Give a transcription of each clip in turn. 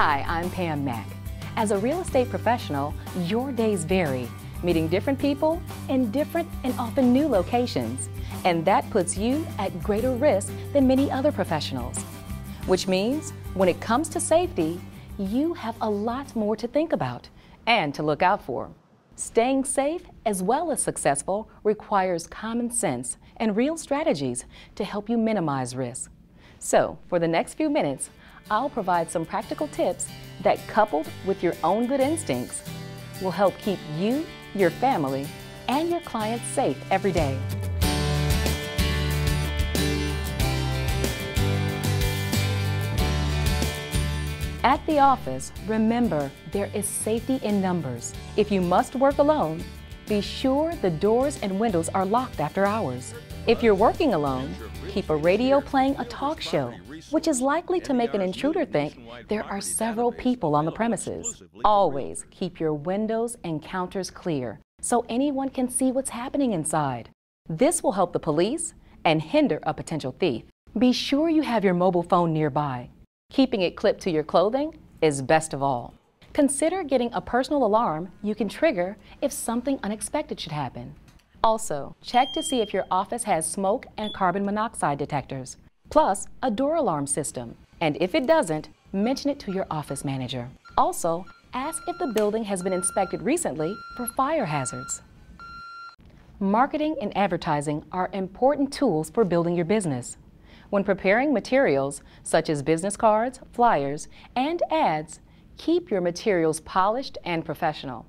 Hi, I'm Pam Mack. As a real estate professional, your days vary, meeting different people in different and often new locations, and that puts you at greater risk than many other professionals. Which means, when it comes to safety, you have a lot more to think about and to look out for. Staying safe as well as successful requires common sense and real strategies to help you minimize risk. So, for the next few minutes, I'll provide some practical tips that, coupled with your own good instincts, will help keep you, your family, and your clients safe every day. At the office, remember there is safety in numbers. If you must work alone, be sure the doors and windows are locked after hours. If you're working alone, keep a radio playing a talk show, which is likely to make an intruder think there are several people on the premises. Always keep your windows and counters clear so anyone can see what's happening inside. This will help the police and hinder a potential thief. Be sure you have your mobile phone nearby. Keeping it clipped to your clothing is best of all. Consider getting a personal alarm you can trigger if something unexpected should happen. Also, check to see if your office has smoke and carbon monoxide detectors, plus a door alarm system. And if it doesn't, mention it to your office manager. Also, ask if the building has been inspected recently for fire hazards. Marketing and advertising are important tools for building your business. When preparing materials such as business cards, flyers, and ads, keep your materials polished and professional.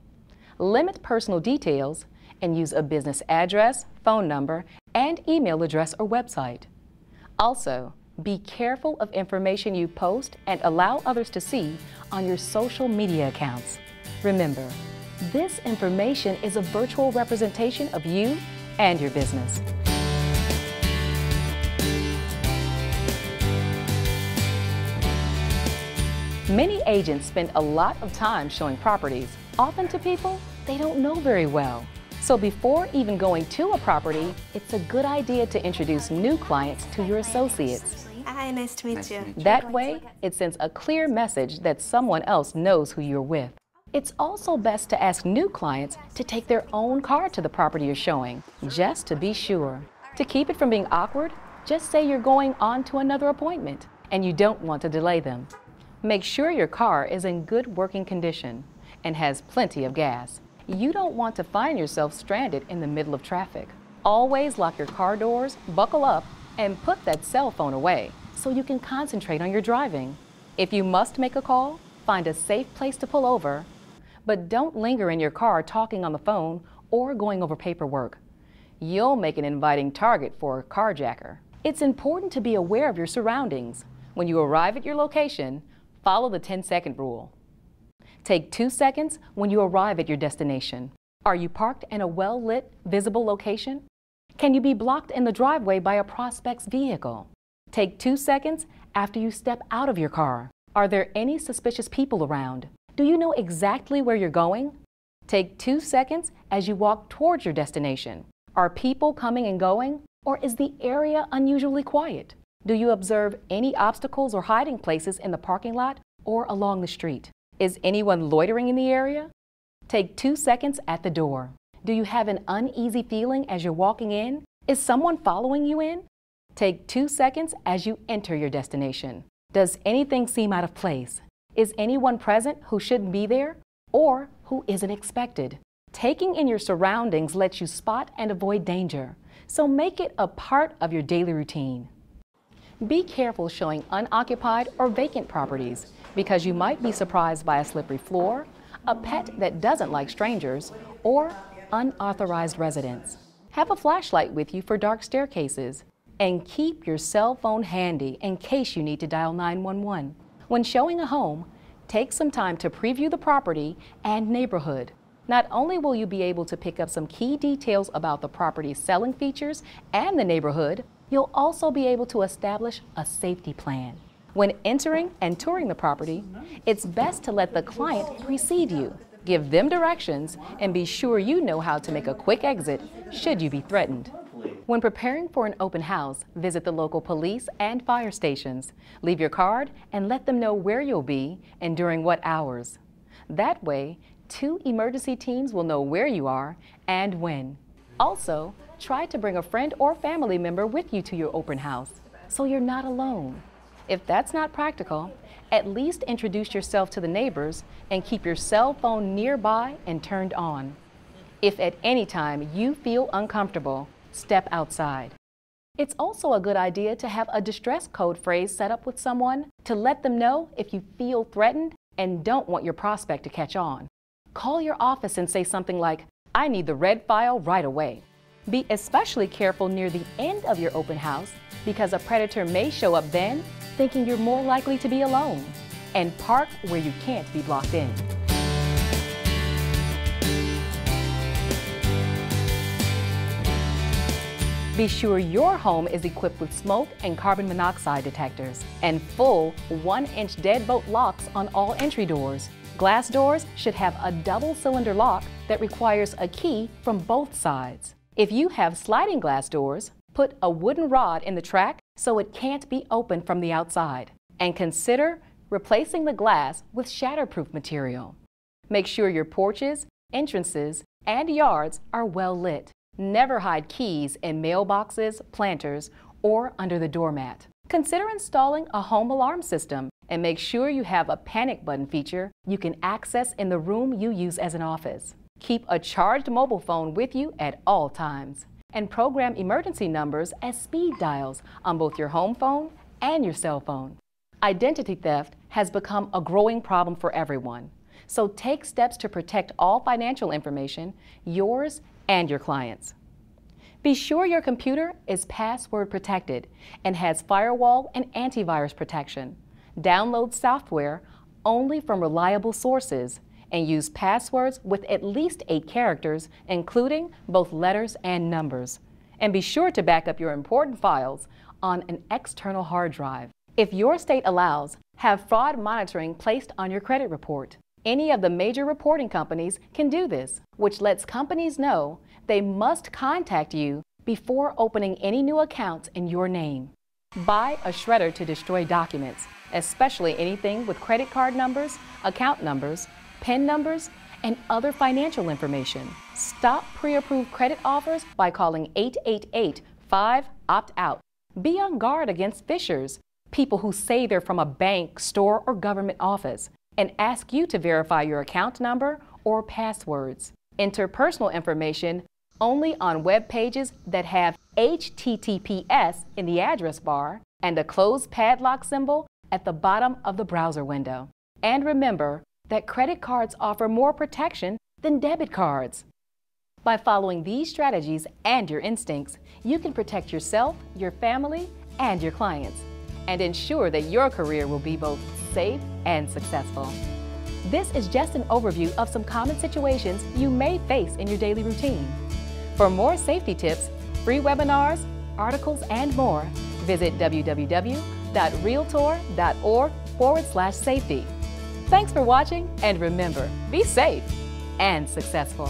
Limit personal details and use a business address, phone number, and email address or website. Also, be careful of information you post and allow others to see on your social media accounts. Remember, this information is a virtual representation of you and your business. Many agents spend a lot of time showing properties, often to people they don't know very well. So before even going to a property, it's a good idea to introduce new clients to your associates. Hi, nice to meet you. That way, it sends a clear message that someone else knows who you're with. It's also best to ask new clients to take their own car to the property you're showing, just to be sure. To keep it from being awkward, just say you're going on to another appointment and you don't want to delay them. Make sure your car is in good working condition and has plenty of gas. You don't want to find yourself stranded in the middle of traffic. Always lock your car doors, buckle up, and put that cell phone away so you can concentrate on your driving. If you must make a call, find a safe place to pull over, but don't linger in your car talking on the phone or going over paperwork. You'll make an inviting target for a carjacker. It's important to be aware of your surroundings. When you arrive at your location, follow the 10-second rule. Take 2 seconds when you arrive at your destination. Are you parked in a well-lit, visible location? Can you be blocked in the driveway by a prospect's vehicle? Take 2 seconds after you step out of your car. Are there any suspicious people around? Do you know exactly where you're going? Take 2 seconds as you walk towards your destination. Are people coming and going, or is the area unusually quiet? Do you observe any obstacles or hiding places in the parking lot or along the street? Is anyone loitering in the area? Take 2 seconds at the door. Do you have an uneasy feeling as you're walking in? Is someone following you in? Take 2 seconds as you enter your destination. Does anything seem out of place? Is anyone present who shouldn't be there or who isn't expected? Taking in your surroundings lets you spot and avoid danger, so make it a part of your daily routine. Be careful showing unoccupied or vacant properties because you might be surprised by a slippery floor, a pet that doesn't like strangers, or unauthorized residents. Have a flashlight with you for dark staircases and keep your cell phone handy in case you need to dial 911. When showing a home, take some time to preview the property and neighborhood. Not only will you be able to pick up some key details about the property's selling features and the neighborhood, you'll also be able to establish a safety plan. When entering and touring the property, it's best to let the client precede you. Give them directions and be sure you know how to make a quick exit should you be threatened. When preparing for an open house, visit the local police and fire stations. Leave your card and let them know where you'll be and during what hours. That way, 2 emergency teams will know where you are and when. Also, try to bring a friend or family member with you to your open house, so you're not alone. If that's not practical, at least introduce yourself to the neighbors and keep your cell phone nearby and turned on. If at any time you feel uncomfortable, step outside. It's also a good idea to have a distress code phrase set up with someone to let them know if you feel threatened and don't want your prospect to catch on. Call your office and say something like, "I need the red file right away." Be especially careful near the end of your open house because a predator may show up then, thinking you're more likely to be alone. And park where you can't be blocked in. Be sure your home is equipped with smoke and carbon monoxide detectors and full 1-inch deadbolt locks on all entry doors. Glass doors should have a double-cylinder lock that requires a key from both sides. If you have sliding glass doors, put a wooden rod in the track so it can't be opened from the outside. And consider replacing the glass with shatterproof material. Make sure your porches, entrances, and yards are well lit. Never hide keys in mailboxes, planters, or under the doormat. Consider installing a home alarm system and make sure you have a panic button feature you can access in the room you use as an office. Keep a charged mobile phone with you at all times and program emergency numbers as speed dials on both your home phone and your cell phone. Identity theft has become a growing problem for everyone, so take steps to protect all financial information, yours and your clients'. Be sure your computer is password protected and has firewall and antivirus protection. Download software only from reliable sources and use passwords with at least 8 characters, including both letters and numbers. And be sure to back up your important files on an external hard drive. If your state allows, have fraud monitoring placed on your credit report. Any of the major reporting companies can do this, which lets companies know they must contact you before opening any new accounts in your name. Buy a shredder to destroy documents, especially anything with credit card numbers, account numbers, PIN numbers, and other financial information. Stop pre-approved credit offers by calling 888-5-OPT-OUT. Be on guard against phishers, people who say they're from a bank, store, or government office, and ask you to verify your account number or passwords. Enter personal information only on web pages that have HTTPS in the address bar and a closed padlock symbol at the bottom of the browser window. And remember that credit cards offer more protection than debit cards. By following these strategies and your instincts, you can protect yourself, your family, and your clients, and ensure that your career will be both safe and successful. This is just an overview of some common situations you may face in your daily routine. For more safety tips, free webinars, articles, and more, visit www.realtor.org/safety. Thanks for watching, and remember, be safe and successful.